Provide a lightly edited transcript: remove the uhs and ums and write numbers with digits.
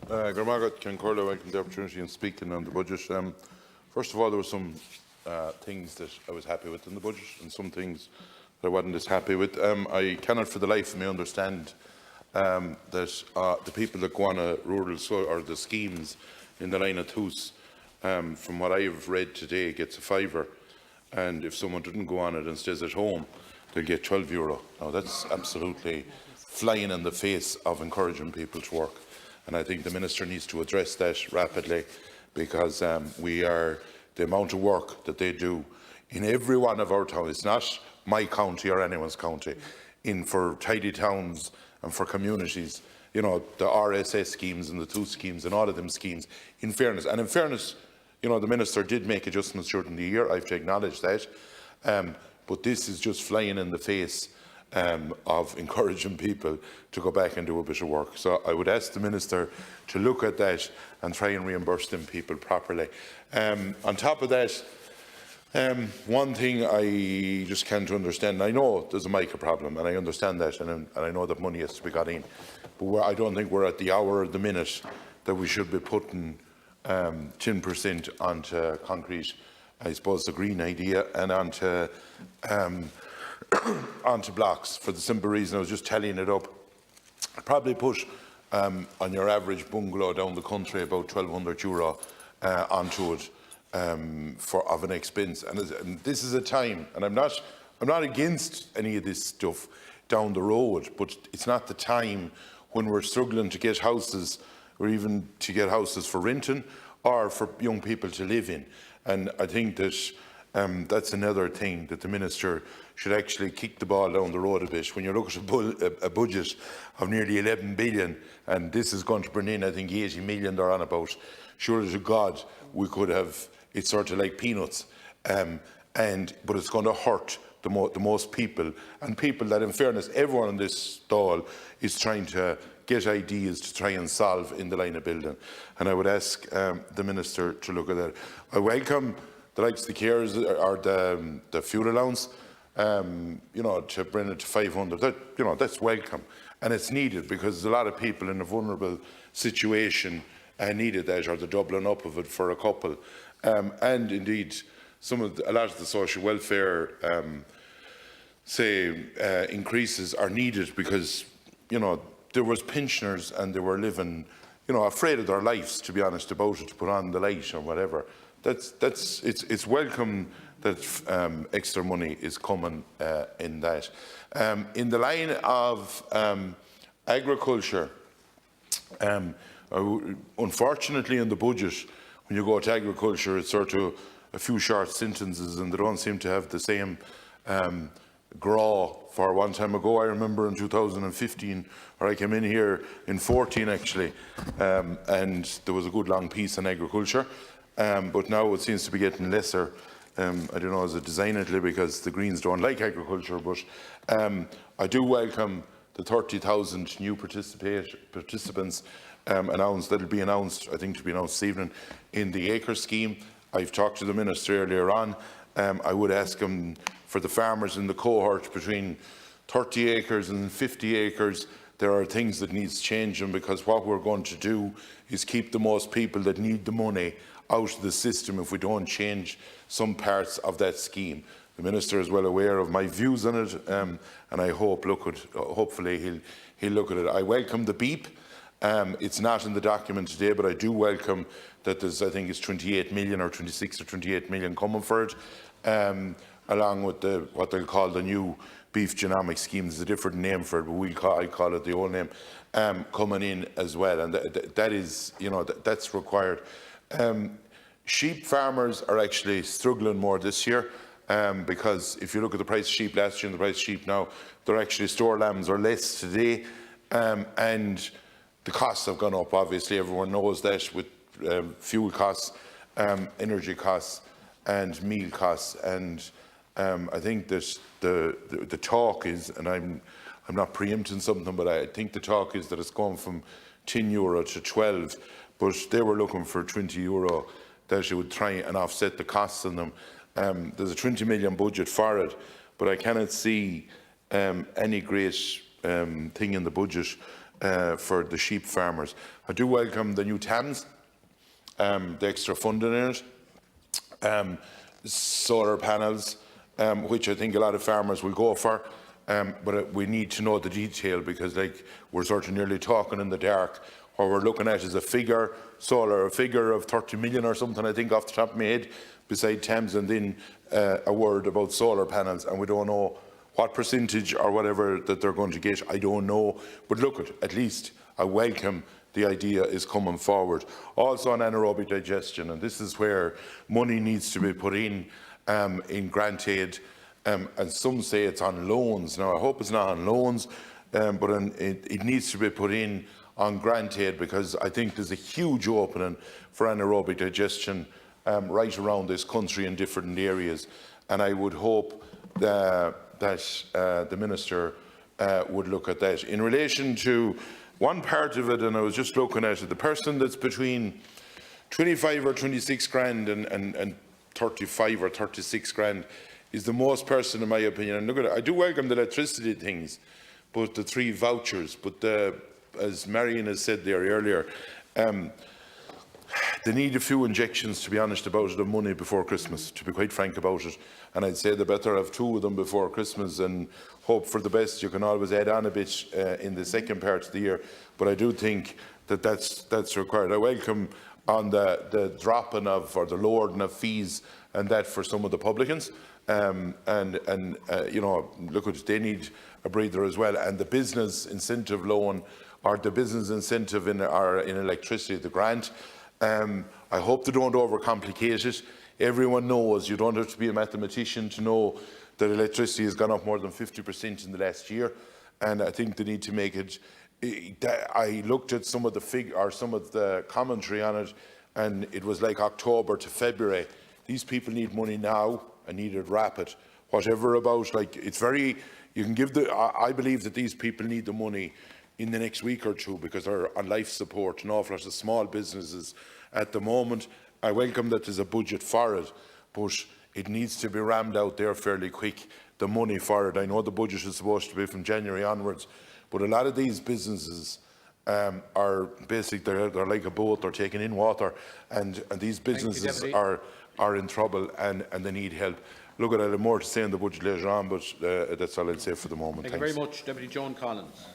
Gormagat Concurla, welcome the opportunity in speaking on the budget. First of all, there were some things that I was happy with in the budget and some things that I wasn't as happy with. I cannot for the life of me understand that the people that go on a rural or the schemes in the line of Thus, from what I've read today, gets a fiver, and if someone didn't go on it and stays at home, they'll get €12. Now that's absolutely flying in the face of encouraging people to work. And I think the Minister needs to address that rapidly, because the amount of work that they do in every one of our towns, it's not my county or anyone's county, for tidy towns and for communities, you know, the RSS schemes and the TOO schemes and all of them schemes, in fairness. And in fairness, you know, the Minister did make adjustments during the year, I have to acknowledge that, but this is just flying in the face of encouraging people to go back and do a bit of work. So I would ask the Minister to look at that and try and reimburse them people properly. On top of that, one thing I just can't understand, I know there's a micro problem and I understand that, and I know that money has to be got in, but I don't think we're at the hour or the minute that we should be putting 10% onto concrete, I suppose the green idea, and onto onto blocks, for the simple reason I was just tallying it up. I'd probably put on your average bungalow down the country about €1,200 onto it of an expense. And this is a time, and I'm not against any of this stuff down the road, but it's not the time when we're struggling to get houses, or even to get houses for renting or for young people to live in. And I think that that's another thing that the Minister should actually kick the ball down the road a bit. When you look at a budget of nearly 11 billion, and this is going to bring in, I think, 80 million they're on about, surely to God we could have, it's sort of like peanuts, but it's going to hurt the most people, and people that, in fairness, everyone in this stall is trying to get ideas to try and solve in the line of building. And I would ask the Minister to look at that. I welcome the likes of the carers or the fuel allowance, you know, to bring it to 500. That, you know, that's welcome, and it's needed, because there's a lot of people in a vulnerable situation needed that, or the doubling up of it for a couple, and indeed a lot of the social welfare increases are needed, because, you know, there was pensioners and they were living, you know, afraid of their lives, to be honest about it, to put on the light or whatever. It's welcome that extra money is coming in that. In the line of agriculture, unfortunately in the budget, when you go to agriculture, it's sort of a few short sentences, and they don't seem to have the same grow for one time ago. I remember in 2015, or I came in here in 14 actually, and there was a good long piece on agriculture, but now it seems to be getting lesser. I don't know, is it designedly because the Greens don't like agriculture, but I do welcome the 30,000 new participants announced, that'll be announced, I think to be announced this evening, in the acre scheme. I've talked to the Minister earlier on. I would ask him, for the farmers in the cohort between 30 acres and 50 acres, there are things that needs changing, because what we're going to do is keep the most people that need the money out of the system if we don't change some parts of that scheme. The Minister is well aware of my views on it, and I hope, hopefully he'll look at it. I welcome the beep. It's not in the document today, but I do welcome that there's, I think it's 28 million or 26 or 28 million coming for it, along with what they'll call the new beef genomic scheme. There's a different name for it, but I call it the old name, coming in as well, and that is, you know, that's required. Sheep farmers are actually struggling more this year, because if you look at the price of sheep last year and the price of sheep now, they're actually store lambs are less today, and the costs have gone up. Obviously, everyone knows that, with fuel costs, energy costs, and meal costs. And I think that the talk is, and I'm not preempting something, but I think the talk is that it's gone from €10 to 12, but they were looking for €20 that it would try and offset the costs on them. There's a 20 million budget for it, but I cannot see any great thing in the budget for the sheep farmers. I do welcome the new TAMs, the extra funding in it, solar panels, which I think a lot of farmers will go for. But we need to know the detail, because we're sort of nearly talking in the dark. What we're looking at is a figure of 30 million or something, I think, off the top of my head, beside TAMs, and then a word about solar panels, and we don't know what percentage or whatever that they're going to get. I don't know. But look, at least I welcome the idea is coming forward. Also on anaerobic digestion, and this is where money needs to be put in grant aid, and some say it's on loans. Now I hope it's not on loans, but it needs to be put in on grant aid, because I think there's a huge opening for anaerobic digestion right around this country in different areas, and I would hope that the Minister would look at that. In relation to one part of it, and I was just looking at it, the person that's between 25 or 26 grand and 35 or 36 grand is the most person, in my opinion. And look at it, I do welcome the electricity things, but the 3 vouchers, but as Marion has said there earlier, they need a few injections, to be honest about it, of money before Christmas, to be quite frank about it. And I'd say they better have 2 of them before Christmas and hope for the best. You can always add on a bit in the second part of the year, but I do think that that's required. I welcome on the dropping of, or the lowering of fees and that for some of the publicans. You know, look, they need a breather as well. And the business incentive loan, or the business incentive in electricity, the grant, I hope they don't overcomplicate it. Everyone knows, you don't have to be a mathematician to know that electricity has gone up more than 50% in the last year, and I think they need to make it. I looked at some of the commentary on it, and it was like October to February. These people need money now and need it rapid. Whatever about, it's very, you can give I believe that these people need the money in the next week or 2, because they're on life support, an awful lot of small businesses at the moment. I welcome that there's a budget for it, but it needs to be rammed out there fairly quick, the money for it. I know the budget is supposed to be from January onwards, but a lot of these businesses are basically, they're like a boat, they're taking in water, and these businesses are in trouble, and they need help. Look, I'll have more to say on the budget later on, but that's all I'll say for the moment. Thank you very much, Deputy Joan Collins.